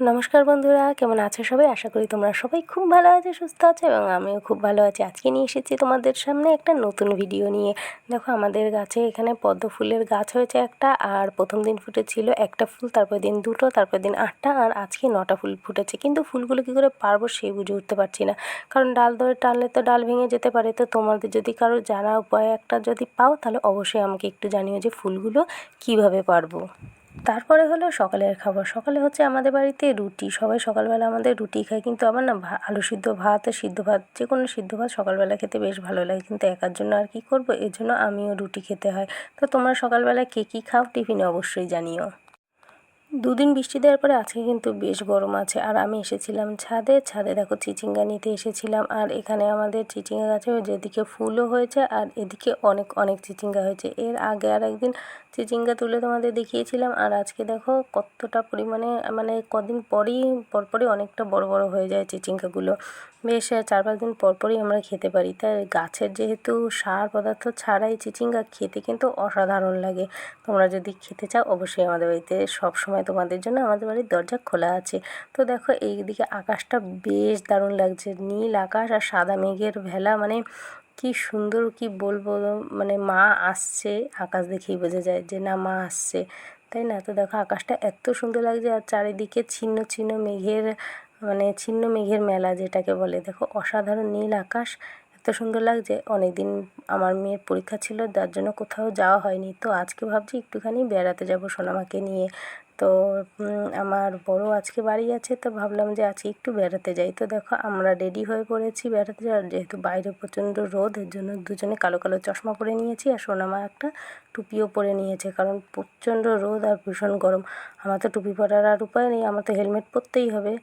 নমস্কার বন্ধুরা, কেমন আছো সবাই? আশা করি তোমরা সবাই খুব ভালো আছো, সুস্থ আছো এবং আমিও খুব ভালো আছি। আজকে নিয়ে এসেছি তোমাদের সামনে একটা নতুন ভিডিও নিয়ে। দেখো, আমাদের গাছে এখানে পদ্ম ফুলের গাছ হয়েছে একটা, আর প্রথম দিন ফুটেছিল একটা ফুল, তারপর দিন দুটো, তারপর দিন 8টা, আর আজকে 9টা ফুল ফুটেছে। কিন্তু ফুলগুলো কী করে পারবো সেই বুঝে উঠতে পারছি না, কারণ ডাল ধরে টানলে তো ডাল ভেঙে যেতে পারে। তো তোমাদের যদি কারো জানা উপায় একটা যদি পাও, তাহলে অবশ্যই আমাকে একটু জানিও যে ফুলগুলো কীভাবে পারবো। তারপরে হলো সকালের খাবার। সকালে হচ্ছে আমাদের বাড়িতে রুটি, সবাই সকালবেলা আমাদের রুটি খায়। কিন্তু আমার না আলু সিদ্ধ ভাত, সিদ্ধ ভাত, যে কোনো সিদ্ধ ভাত সকালবেলা খেতে বেশ ভালো লাগে, কিন্তু একার জন্য আর কী করবো, এর জন্য আমিও রুটি খেতে হয়। তো তোমরা সকালবেলা কে কী খাও টিফিনে অবশ্যই জানিও। দুদিন বৃষ্টি দেওয়ার পরে আজকে কিন্তু বেশ গরম আছে। আর আমি এসেছিলাম ছাদে দেখো চিচিঙ্গা নিতে এসেছিলাম। আর এখানে আমাদের চিচিঙ্গা গাছে যেদিকে ফুলও হয়েছে আর এদিকে অনেক অনেক চিচিঙ্গা হয়েছে। এর আগে আর একদিন চিচিঙ্গা তুলে তোমাদের দেখিয়েছিলাম, আর আজকে দেখো কতটা পরিমাণে, মানে কদিন পরপরই অনেকটা বড় বড় হয়ে যায় চিচিঙ্গাগুলো। বেশ 4-5 দিন পরপরই আমরা খেতে পারি। তাই গাছের যেহেতু সার পদার্থ ছাড়াই চিচিঙ্গা খেতে কিন্তু অসাধারণ লাগে। তোমরা যদি খেতে চাও অবশ্যই আমাদের বাড়িতে সবসময় তোমাদের জন্য আমাদের বাড়ির দরজা খোলা আছে। তো দেখো এইদিকে আকাশটা বেশ দারুণ লাগছে, নীল আকাশ আর সাদা মেঘের ভেলা, মানে কি সুন্দর, কি বলবো, মানে মা আসছে, আকাশ দেখেই বোঝা যায় যে না মা আসছে, তাই না? তো দেখো আকাশটা এত সুন্দর লাগছে, আর চারিদিকে ছিন্ন ছিন্ন মেঘের, মানে ছিন্ন মেঘের মেলা যেটাকে বলে। দেখো অসাধারণ নীল আকাশ, এত সুন্দর লাগছে। অনেক দিন আমার মেয়ের পরীক্ষা ছিল, যার জন্য কোথাও যাওয়া হয়নি। তো আজকে ভাবছি একটুখানি বেড়াতে যাব সোনামাকে নিয়ে। তো আমার বড় আজকে বাড়ি আছে, তো ভাবলাম যে আজকে একটু বেড়াতে যাই। তো দেখো আমরা রেডি হয়ে পড়েছি বেড়াতে যাওয়ার, যেহেতু বাইরে প্রচণ্ড রোদ, এর জন্য দুজনে কালো কালো চশমা পরে নিয়েছি, আর সোনামা একটা টুপিও পরে নিয়েছে, কারণ প্রচণ্ড রোদ আর ভীষণ গরম। আমার তো টুপি পরার আর উপায় নেই, আমার তো হেলমেট পরতেই হবে।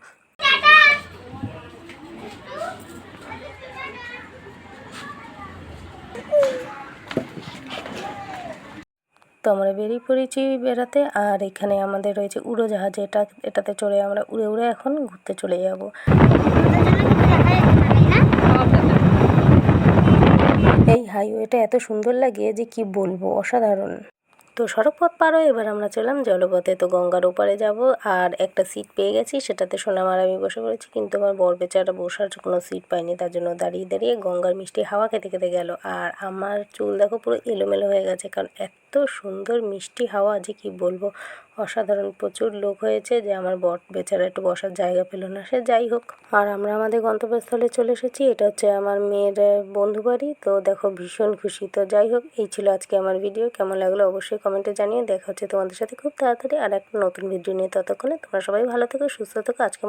তো আমরা বেরিয়ে পড়েছি বেড়াতে, আর এখানে আমাদের রয়েছে উড়োজাহাজ, এটাতে চড়ে আমরা উড়ে উড়ে এখন ঘুরতে চলে যাব। এই হাইওয়েটা এত সুন্দর লাগে যে কি বলবো, অসাধারণ। তো সড়ক পথ পার হয়ে এবার আমরা চললাম জলপথে। তো গঙ্গার ওপারে যাব, আর একটা সিট পেয়ে গেছি, সেটাতে সোনাম আর আমি বসে পড়েছি। কিন্তু আমার বর বেচারা বসার কোনো সিট পায়নি, তার জন্য দাঁড়িয়ে দাঁড়িয়ে গঙ্গার মিষ্টি হাওয়া খেতে খেতে গেল। আর আমার চুল দেখো পুরো এলোমেলো হয়ে গেছে, কারণ এত সুন্দর মিষ্টি হাওয়া যে কি বলবো, অসাধারণ। প্রচুর লোক হয়েছে যে আমার বর বেচারা একটু বসার জায়গা পেল না, সে যাই হোক। আর আমরা আমাদের গন্তব্যস্থলে চলে এসেছি, এটা হচ্ছে আমার মেয়ের বন্ধু বাড়ি। তো দেখো ভীষণ খুশি। তো যাই হোক, এই ছিল আজকে আমার ভিডিও। কেমন লাগলো অবশ্যই কমেন্টে জানিয়ে। দেখা হচ্ছে তোমাদের সাথে খুব তাড়াতাড়ি আর একটা নতুন ভিডিও নিয়ে। ততক্ষণে তোমরা সবাই ভালো থেকো, সুস্থ থেকো। আজকে